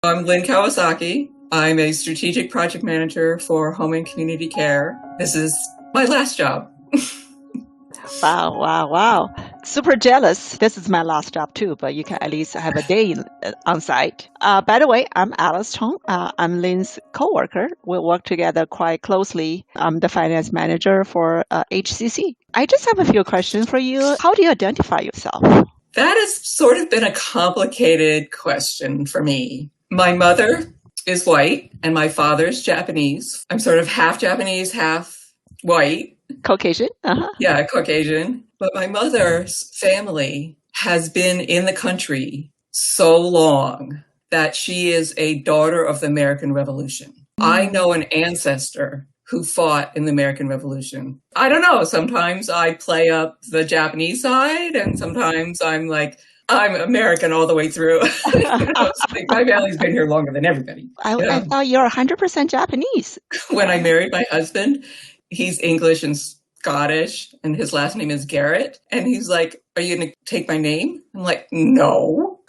I'm Llyn Kawasaki. I'm a strategic project manager for home and community care. This is my last job. Wow, wow, wow. Super jealous. This is my last job too, but you can at least have a day on site. By the way, I'm Alice Chung. I'm Llyn's coworker. We work together quite closely. I'm the finance manager for HCC. I just have a few questions for you. How do you identify yourself? That has sort of been a complicated question for me. My mother is white and my father's Japanese. I'm sort of half Japanese, half white. Caucasian? Uh-huh. Yeah, Caucasian. But my mother's family has been in the country so long that she is a daughter of the American Revolution. I know an ancestor who fought in the American Revolution. I don't know. Sometimes I play up the Japanese side and sometimes I'm American all the way through. My family's been here longer than everybody. I thought you're 100% Japanese. When I married my husband, he's English and Scottish, and his last name is Garrett. And he's like, "Are you going to take my name?" I'm like, "No,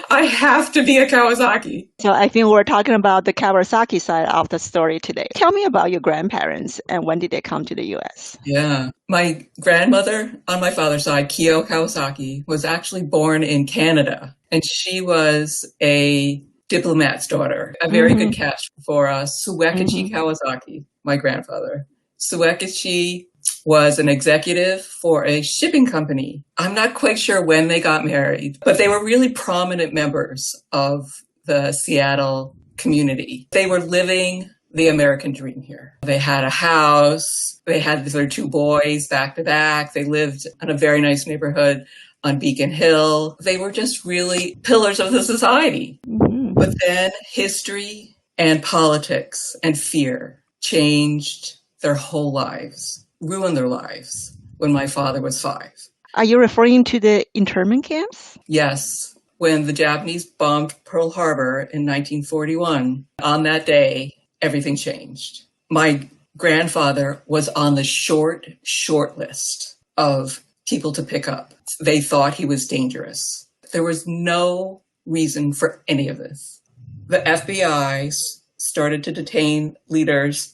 I have to be a Kawasaki." So I think we're talking about the Kawasaki side of the story today. Tell me about your grandparents and when did they come to the U.S.? Yeah. My grandmother on my father's side, Kyo Kawasaki, was actually born in Canada, and she was a diplomat's daughter, a very good catch for Suekichi Kawasaki, my grandfather. Suekichi was an executive for a shipping company. I'm not quite sure when they got married, but they were really prominent members of the Seattle community. They were living the American dream here. They had a house. They had their two boys back to back. They lived in a very nice neighborhood on Beacon Hill. They were just really pillars of the society. But then history and politics and fear changed their whole lives, ruined their lives when my father was 5. Are you referring to the internment camps? Yes. When the Japanese bombed Pearl Harbor in 1941, on that day, everything changed. My grandfather was on the short list of people to pick up. They thought he was dangerous. There was no reason for any of this. The FBI started to detain leaders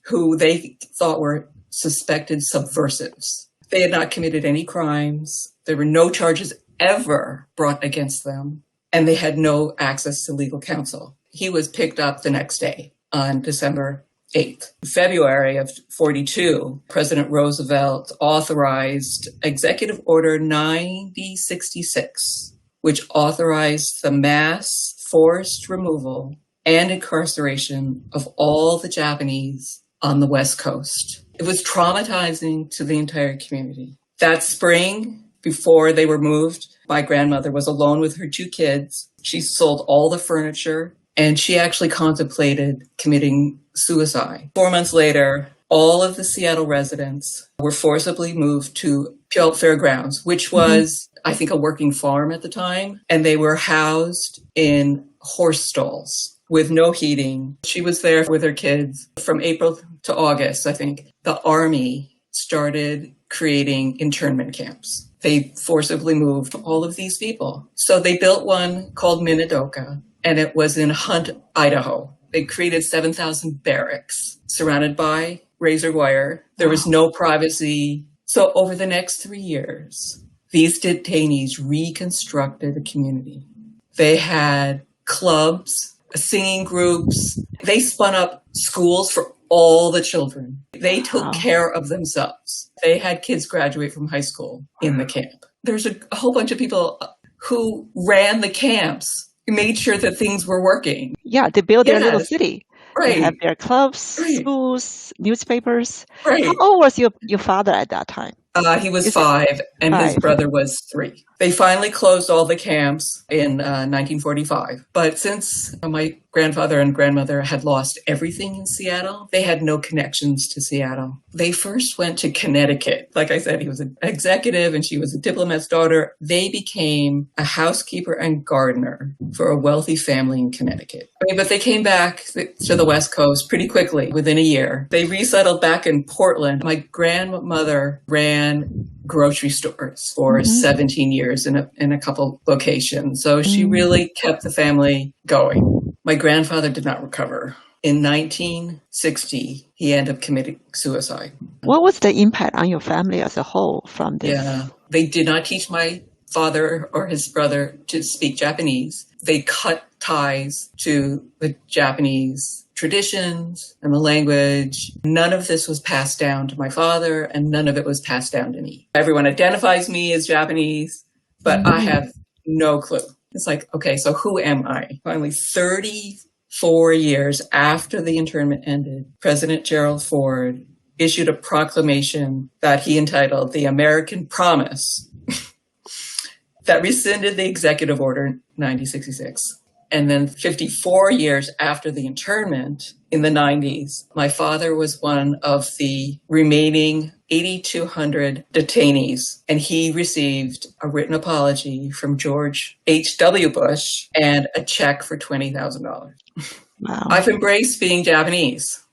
who they thought were suspected subversives. They had not committed any crimes. There were no charges ever brought against them, and they had no access to legal counsel. He was picked up the next day on December 8th. In February of 42, President Roosevelt authorized Executive Order 9066, which authorized the mass forced removal and incarceration of all the Japanese on the West Coast. It was traumatizing to the entire community. That spring, before they were moved, my grandmother was alone with her 2 kids. She sold all the furniture, and she actually contemplated committing suicide. 4 months later, all of the Seattle residents were forcibly moved to Puyallup Fairgrounds, which was, I think, a working farm at the time, and they were housed in horse stalls with no heating. She was there with her kids from April to August, I think. The Army started creating internment camps. They forcibly moved all of these people. So they built one called Minidoka, and it was in Hunt, Idaho. They created 7,000 barracks surrounded by razor wire. There was no privacy. So over the next 3 years, these detainees reconstructed the community. They had clubs, singing groups. They spun up schools for all the children. They took care of themselves. They had kids graduate from high school in the camp. There's a whole bunch of people who ran the camps, made sure that things were working. Yeah, they built their little city. Right. They have their clubs, schools, newspapers. Right. How old was your father at that time? He was 5, and his brother was 3. They finally closed all the camps in 1945. But since my grandfather and grandmother had lost everything in Seattle. They had no connections to Seattle. They first went to Connecticut. Like I said, he was an executive and she was a diplomat's daughter. They became a housekeeper and gardener for a wealthy family in Connecticut. But they came back to the West Coast pretty quickly, within a year. They resettled back in Portland. My grandmother ran grocery stores for 17 years in a couple locations. So she really kept the family going. My grandfather did not recover. In 1960, he ended up committing suicide. What was the impact on your family as a whole from this? Yeah, they did not teach my father or his brother to speak Japanese. They cut ties to the Japanese traditions and the language. None of this was passed down to my father, and none of it was passed down to me. Everyone identifies me as Japanese, but I have no clue. It's like, okay, so who am I? Finally, 34 years after the internment ended, President Gerald Ford issued a proclamation that he entitled the American Promise that rescinded the executive order 1966. And then 54 years after the internment in the 90s, my father was one of the remaining 8,200 detainees, and he received a written apology from George H.W. Bush and a check for $20,000. Wow. I've embraced being Japanese.